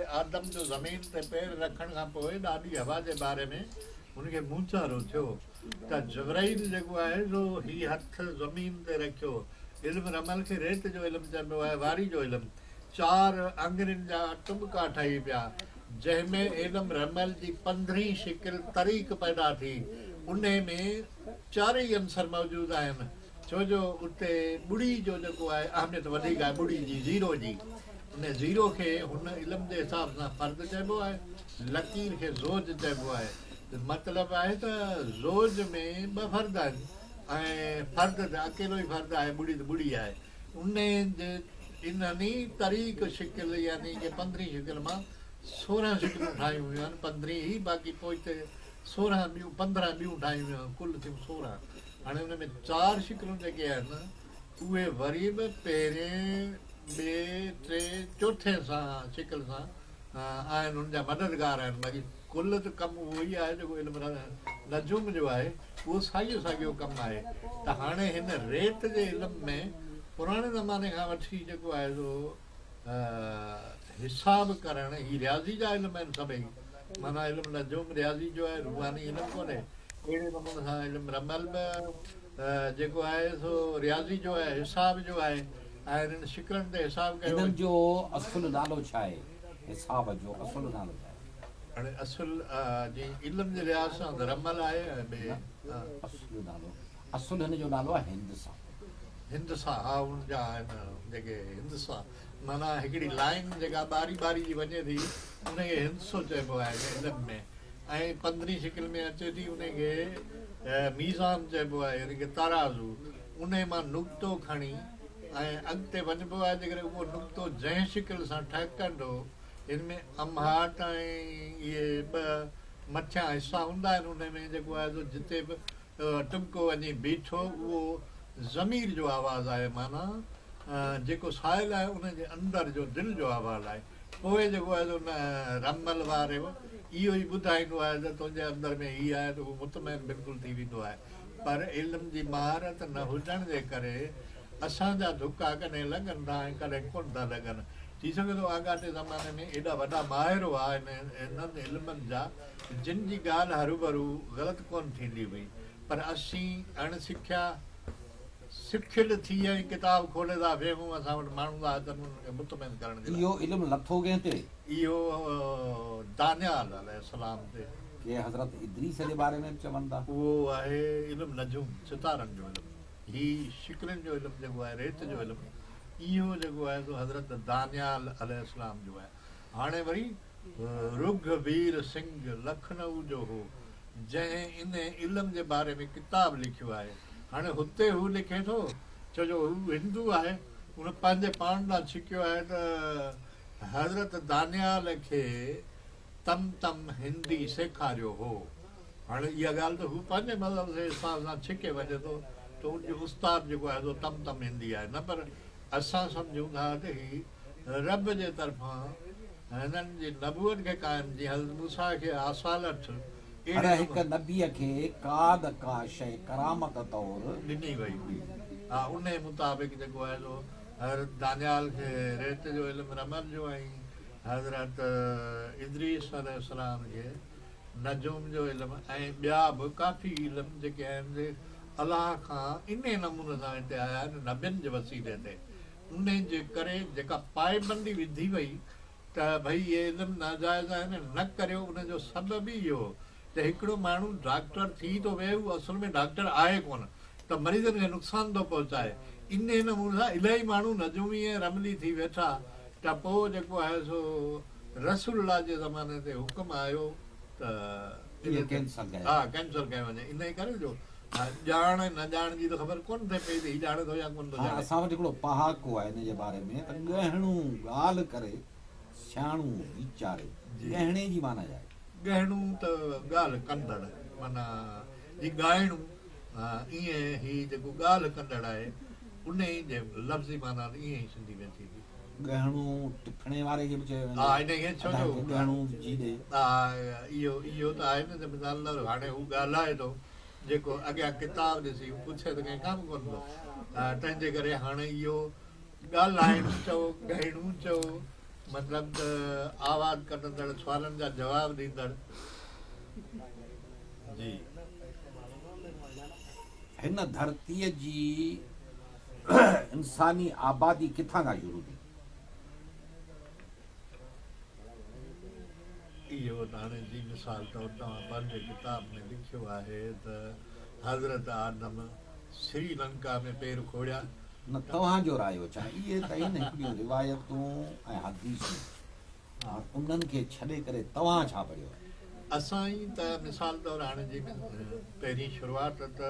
आदम जो ज़मीन ते पैर रखण खां पोइ ॾाढी हवा जे बारे में हुनखे मूंचारो थियो त जबराइल जेको आहे सो हीउ हथु ज़मीन ते रखियो। इल्मु रमल खे रेत जो इल्मु चइबो आहे, वारी जो इल्मु। 4 आङुरियुनि जा टुॿका ठही पिया जंहिंमें इल्मु रमल जी 15 शिकिल तरीक़ पैदा थी। उन में 4 ई अंसर मौजूदु आहिनि, छो जो उते ॿुड़ी जो जेको आहे अहमियत वधीक आहे, ॿुड़ी जी, ज़ीरो जी। उन ज़ीरो खे हुन इल्म जे हिसाब सां फ़र्द चइबो आहे, लकीर खे ज़ोज चइबो आहे। मतिलबु आहे त ज़ोज में 2 फ़र्द आहिनि ऐं फ़र्द त अकेलो ई फ़र्द आहे, ॿुड़ी त ॿुड़ी आहे। उन जे इन्हनि तरीक़ शिकिल यानी कि 15 शिकिल मां 16 शिकिलूं ठाहियूं हुयूं आहिनि, 15 ई, बाक़ी पोइ हिते 16 ॿियूं 15 ॿियूं ठाहियूं हुयूं, कुल थियूं 16। हाणे हुन में 4 शिकिलूं जेके आहिनि उहे वरी बि पहिरें, ॿिए, टे, चोथे सां शिकिल सां आहिनि, हुन जा मददगार आहिनि। बाक़ी कुल त कमु उहो ई आहे जेको इल्मु नजूम जो आहे, उहो साॻियो साॻियो कमु आहे। त हाणे हिन रेत जे इल्म में पुराणे ज़माने खां वठी जेको आहे सो हिसाब करणु, हीअ रियाज़ी जा इल्म आहिनि सभई। माना इल्मु नजूम रियाज़ी जो आहे, रूहानी इल्मु कोन्हे। अहिड़े नमूने सां इल्मु रमल बि जेको आहे सो रियाज़ी जो आहे, हिसाब जो आहे। ऐं हिननि शिकिलनि ते हिसाब कयो। इन्हनि जो असुलु नालो छा आहे? हिसाब जो असुलु नालो छा आहे? हाणे असुलु जीअं इल्म जे लिहाज़ सां त रमल आहे, ऐं ॿिए असुलु नालो, असुलु हिन जो नालो आहे हिंदसा। हिंदसा, हा, हुनजा आहिनि जेके हिंदसा, माना हिकिड़ी लाइन जेका ॿारी ॿारी जी वञे थी उनखे हिंदसो चइबो आहे इल्म में। ऐं 15 शिकिल में अचे थी उनखे मीज़ान चइबो आहे, यानी कि तराज़ू। उन मां नुक़्तो खणी ऐं अॻिते वञिबो आहे। जेकॾहिं उहो नुक़्तो जंहिं शिकिल सां ठहिकंदो, हिन में अमहाट ऐं इहे 2 मथियां हिसा हूंदा आहिनि। उन में जेको आहे सो जिते बि टुॿको वञी बीठो, उहो ज़मीर जो आवाज़ु आहे, माना जेको साहिल आहे उनजे अंदरि जो दिलि जो आवाज़ु आहे। पोइ जेको आहे सो रमल वारे इहो ई ॿुधाईंदो आहे त तुंहिंजे अंदरि में हीअ आहे, त उहो मुतमैन बिल्कुलु थी वेंदो आहे। पर इल्म जी महारत न हुजण जे करे असांजा धुका कॾहिं लॻनि था ऐं कॾहिं कोन था लॻनि। थी सघे थो आगाटे ज़माने में एॾा वॾा माहिर हुआ इन्हनि इल्मनि जा, जिन जी ॻाल्हि हरूभरू ग़लति कोन थींदी हुई। पर असीं अणसिखिया सिखियल थी ऐं किताब खोले था वेहूं, असां वटि माण्हू था अचनि उनखे मुतमैन करण जे लाइ। इहो इल्मु लथो कंहिं ते? इहो दानियाल अलैहिस्सलाम ते। के हज़रत इदरीस जे बारे में चवनि था? उहो आहे इल्मु नजूम, सितारनि जो इल्मु। हीउ शिकिलनि जो इल्मु जेको आहे, रेत जो इल्मु, इहो जेको आहे सो हज़रत दानियाल अलैहिस्सलाम जो आहे। हाणे वरी रुघवीर सिंह लखनऊ जो हो जंहिं इन इल्म जे बारे में किताब लिखियो आहे। हाणे हुते हू लिखे थो, छो जो हू हिंदू आहे, हुन पंहिंजे पाण लाइ छिकियो आहे त हज़रत दानियाल खे तम हिंदी सेखारियो हो। हाणे इहा ॻाल्हि त हू पंहिंजे मज़हब जे हिसाब सां छिके वञे थो, त उनजो उस्ताद जेको आहे सो तम हिंदी आहे। न पर असां सम्झूं था त ही रब जे तरफ़ां हिननि जी नबूअत खे क़ाइमु, जीअं हज़रत मूसा खे आसालत हर हिकु नबीअ खे का न का शइ करामत तौरु ॾिनी वई हुई। हा, उन मुताबिक़ जेको आहे सो हज़रत दानियाल खे रेत जो इल्मु रमल जो, ऐं हज़रत इदरीस अलैहिस्सलाम खे नजूम जो इल्मु, ऐं ॿिया बि काफ़ी इल्म जेके आहिनि अलाह खां इन नमूने सां हिते आया आहिनि, नबियुनि जे वसीले ते। उन जे करे जेका पाएबंदी विधी वई त भई इहे इल्मु नाजाइज़ आहिनि, न करियो, उनजो सबबु ई इहो त हिकिड़ो माण्हू डॉक्टर थी थो विहे, उहो असल में डॉक्टर आहे कोन, त मरीज़नि खे नुक़सानु थो पहुचाए। इन नमूने सां इलाही माण्हू नजूमी ऐं रमली थी वेठा, त पोइ जेको आहे सो रसूलुल्लाह जे ज़माने ते हुकुम आयो त कैंसल कयो वञे। इन करे जो ॼाण न ॼाण जी त ख़बर कोन थिए पई त हीउ ॼाणे थो या कोन थो ॼाणे। असां वटि हिकिड़ो पहाको आहे हिन जे बारे में त गहणो ॻाल्हि करे सियाणू वीचारे। गहणे जी माना छा आहे? गहणू त ॻाल्हि कंदड़, माना ही ॻाइणू, ईअं ही जेको ॻाल्हि कंदड़ आहे उन ई जे लफ़्ज़ी माना ईअं ई सिंधी में थी। गहणो टिपणे वारे खे बि चयो वेंदो। हा, इनखे छो जो गहणो जी ॾे। हा, इहो त आहे न, मिसाल हाणे हू ॻाल्हाए थो, जेको अॻियां किताब ॾिसी पुछे त कंहिं कमु कोन थो। तंहिंजे करे हाणे इहो ॻाल्हाइणु चओ, गहणू चओ, मतिलबु आवाज़ कढंदड़ सुवालनि जा जवाब ॾींदड़ जी हिन धरतीअ जी इंसानी आबादी किथां खां शुरू थी? इहो त हाणे जी मिसाल तौरु तव्हां पंहिंजे किताब में लिखियो आहे त हज़रत आदम श्रीलंका में पेर खोड़िया। न तव्हांजो रायो छा? इहे त आहिनि हिकिड़ियूं रिवायतूं ऐं हदीसूं, उन्हनि खे छॾे करे तव्हां छा पढ़ियो? असां ई त मिसाल तौरु हाणे जी पहिरीं शुरूआति त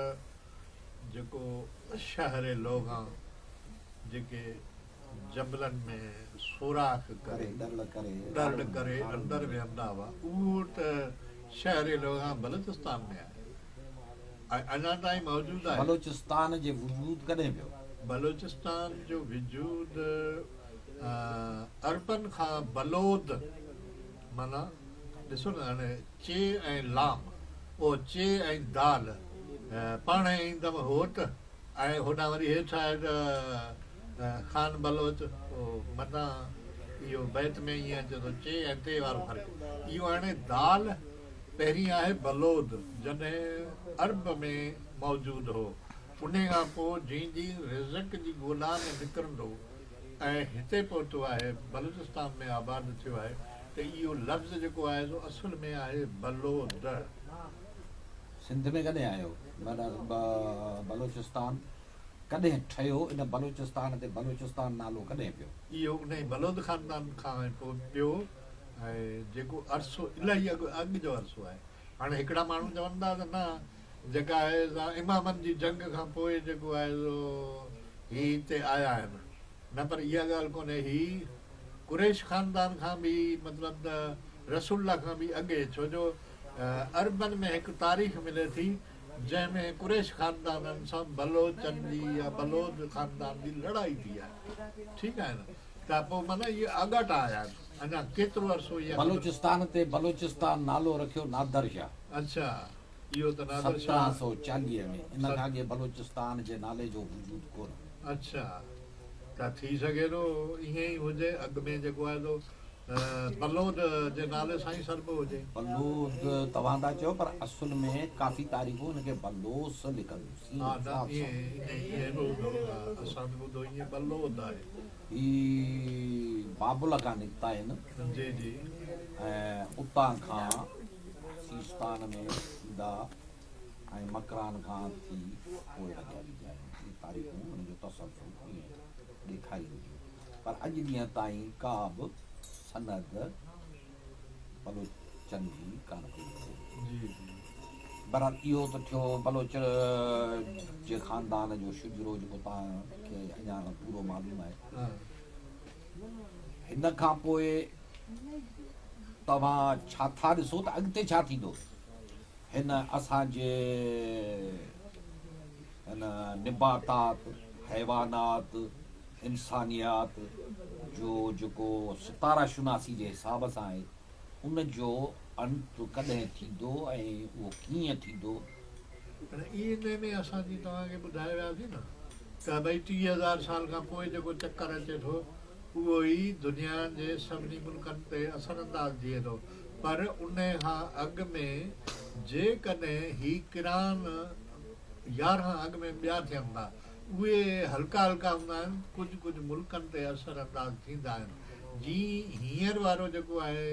जेको शहर लोगां जेके जबलनि में सुराख करे डर करे अंदरि वेहंदा हुआ, उहो त शहर लोगां बलूचिस्तान में आहे ऐं अञा ताईं मौजूदु आहे। बलूचिस्तान जे वजूद कॾहिं पियो? बलूचिस्तान जो वजूद अरबन खां बलोद, माना ॾिसो न हाणे चे ऐं लाम, उहो चे ऐं दाल पाण ईंदमि होत ऐं होॾां वरी हेठि आहे त खान बलोच, मथां इहो बैत में ईअं अचे थो चे ऐं टे वारो फ़र्क़ु। इहो हाणे दाल पहिरीं आहे बलोद, जॾहिं अरब में मौजूदु हो। उन खां पोइ जीअं जीअं रिज़क जी ॻोल्हा में निकिरंदो ऐं हिते पहुतो आहे बलूचिस्तान में आबाद थियो आहे, त इहो लफ़्ज़ जेको आहे सो असुल में आहे बलोद। सिंध में कॾहिं आयो? बलूचिस्तान कॾहिं ठहियो? इन बलूचिस्तान ते बलूचिस्तान नालो कॾहिं पियो? इहो उन बलोद ख़ानदान खां पोइ पियो ऐं जेको अरसो इलाही अॻु जो अरसो आहे। हाणे हिकिड़ा माण्हू चवंदा त न जेका आहे इमामनि जी जंग खां पोइ जेको आहे सो ही हिते आया आहिनि, न पर इहा ॻाल्हि कोन्हे। ही कुरैश ख़ानदान खां बि मतिलबु त रसूल खां बि अॻे, छो जो अरबन में हिकु तारीख़ मिले थी जंहिंमें कुरैश ख़ानदाननि सां बलोचनि जी या बलोद ख़ानदान जी लड़ाई थी आहे। ठीकु आहे न, त पोइ माना इहे अॻट आया आहिनि। अञा केतिरो अरसो इहा बलूचिस्तान ते बलूचिस्तान नालो रखियो नादर शाह। अच्छा, इहो त नादर शाह 1740 में। इन खां अॻे बलूचिस्तान जे नाले जो वजूद कोन। अच्छा, त थी सघे थो ईअं ई हुजे। अॻु में जेको आहे सो बलोद जे नाले सां ई सरबो हुजे। बलोद तव्हां था चयो, पर असुल में काफ़ी तारीख़ूं हुनखे बलोस लिखनि। असां ॿुधो ईअं बलोद आहे। ही बाबुल खां निकिता आहिनि जी जी, ऐं उतां खां सीस्तान में ईंदा ऐं मकरान खां थी पोइ अॻियां ईंदा आहिनि। तारीख़ूं हुनजो तसलुफ़ ॾेखारींदियूं, पर अॼु ॾींहं ताईं का बि सनद बलोचनि जी कान पई। बहरहाल इहो त थियो बलोच जे ख़ानदान जो शुजरो जेको तव्हांखे अञा पूरो मालूम आहे। हिन खां पोइ तव्हां छा था ॾिसो त अॻिते छा थींदो? हिन असांजे हिन निबातात, हैवानात, इंसानियात जो जेको सितारा शुनासी जे हिसाब सां आहे, उन जो अंत कॾहिं थींदो ऐं उहो कीअं थींदो? इन में असांजी तव्हांखे ॿुधाए वियासीं न त भई 30,000 साल खां पोइ जेको चकर अचे थो उहो ई दुनिया जे सभिनी मुल्कनि ते असरअंदाज़ थिए थो। पर उन खां अॻु में जेकॾहिं ही किरान 11 अॻु में ॿिया थियनि था, उहे हल्का हल्का हूंदा आहिनि, कुझु कुझु मुल्कनि ते असरअंदाज़ थींदा आहिनि। जीअं हींअर वारो जेको आहे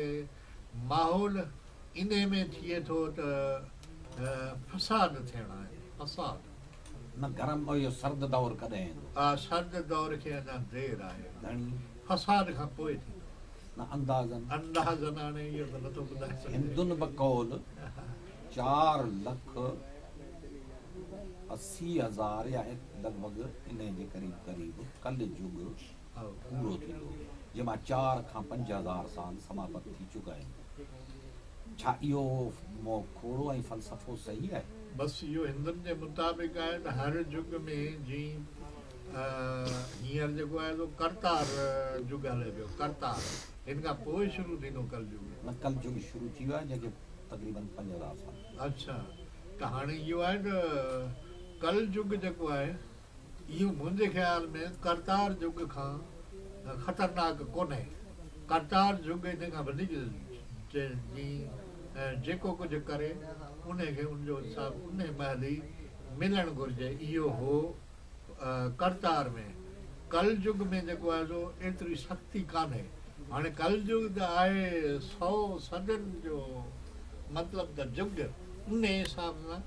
माहौल, इन में थिए थो त फसाद थियणु आहे। फसाद न गरम इहो सर्द दौर कॾहिं ईंदो? हा, सर्द दौर खे अञा देरि आहे। घणी फसाद खां पोइ थींदो न अंदाज़न हाणे इहो त नथो ॿुधाए सघे। हिंदुनि बकौल 4,80,000 या लॻभॻि इन जे क़रीब कल युग पूरो थींदो, जंहिंमां 4 खां 5,000 साल समाप्त थी चुका आहिनि। छा इहो खोड़ो ऐं फ़लसफ़ो सही आहे? बसि इहो हिंदुनि जे मुताबिक़ आहे त हर युग में जीअं हींअर जेको आहे सो करतार युग हले पियो। करतार हिन खां पोइ शुरू थींदो कल युग। न, कल युग शुरू थी वियो आहे जंहिंखे तक़रीबन 5,000 साल। अच्छा, त हाणे इहो आहे त कल युग जेको आहे इहो मुंहिंजे ख़्याल में करतार युग खां ख़तरनाक कोन्हे। करतार जुग हिन खां वधीक जेको कुझु करे उनखे उनजो हिसाब उन महिल ई मिलणु घुरिजे। इहो हो करतार में। कल युग में जेको आहे सो एतिरी सख़्ती कान्हे। हाणे कल युग त आहे 100 सदियुनि जो मतिलबु त युग, उन हिसाब सां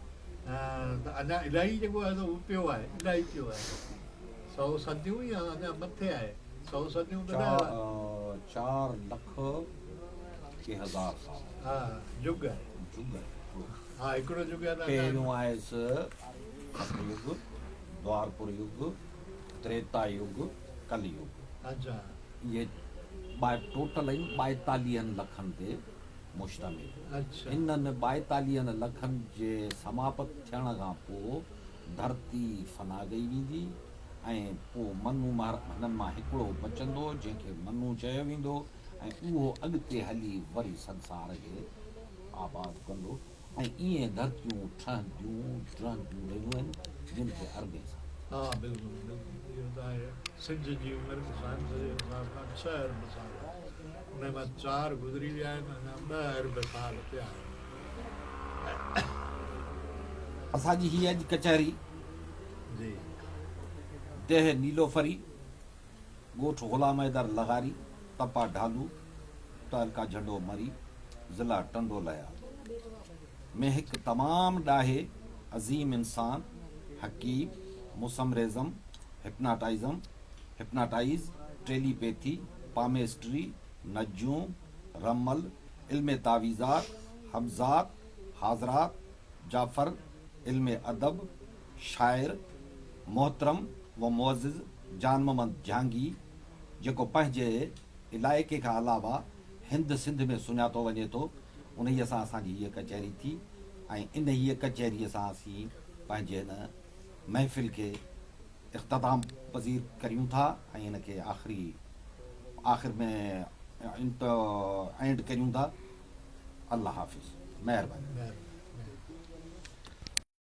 त अञा इलाही जेको आहे सो उहो पियो आहे, इलाही पियो आहे। 100 सदियूं या अञा मथे आहे। 100 सदियूं त न 4 लख के हज़ार साल हा युग आहे। युग आहे। हा हिकिड़ो युग आहे त पहिरियों आहे सतयुग, द्वारपुर युग, त्रेता युग, कलयुग। अच्छा ये टोटल आहिनि 42 लखनि ते मुश्तमिल। अच्छा इन्हनि 42 लखनि जे समाप्त थियण खां पोइ धरती फना गई वेंदी ऐं पोइ मनु हिननि मां हिकिड़ो बचंदो जंहिंखे मनु चयो वेंदो ऐं उहो अॻिते हली वरी संसार खे आबाद कंदो ऐं ईअं धरतियूं ठहंदियूं रहंदियूं रहियूं आहिनि जिन खे अरबे सां। हा बिल्कुलु बिल्कुलु इहो त आहे। सिंध जी उमिरि साइंस जे हिसाब सां 6 अरब साल, उन मां 4 गुज़री विया आहिनि, अञा 2 अरब साल पिया आहिनि। असांजी हीअ अॼु कचहरी जी देह नीलोफरी, ॻोठ ग़ुलाम हैदर लग़ारी, तपा ढालू, तहलका झंडो मरी, ज़िला टंडोलया में हिकु तमामु ॾाहे अज़ीम इंसान, हकीम, मुसमरिज़म, हिप्नाटाइज़, टेलीपैथी, पामेस्ट्री, नजूम, रमल, इल्म तावीज़ात, हब्ज़ात, हाज़रात, जाफ़र, इल्म अदब, शाइर, मोहतरम व मुअज़्ज़िज़ जान मोहम्मद जहांगीर, जेको पंहिंजे इलाइक़े खां अलावा हिंद सिंध में सुञातो वञे थो, उन सां असांजी हीअ कचहरी थी ऐं इन हीअ कचहरीअ सां असीं पंहिंजे हिन महफ़िल खे इख़्तिताम पज़ीर करियूं था ऐं इनखे आख़िर में एंड करियूं था। अल्लाह हाफ़िज़, महिरबानी।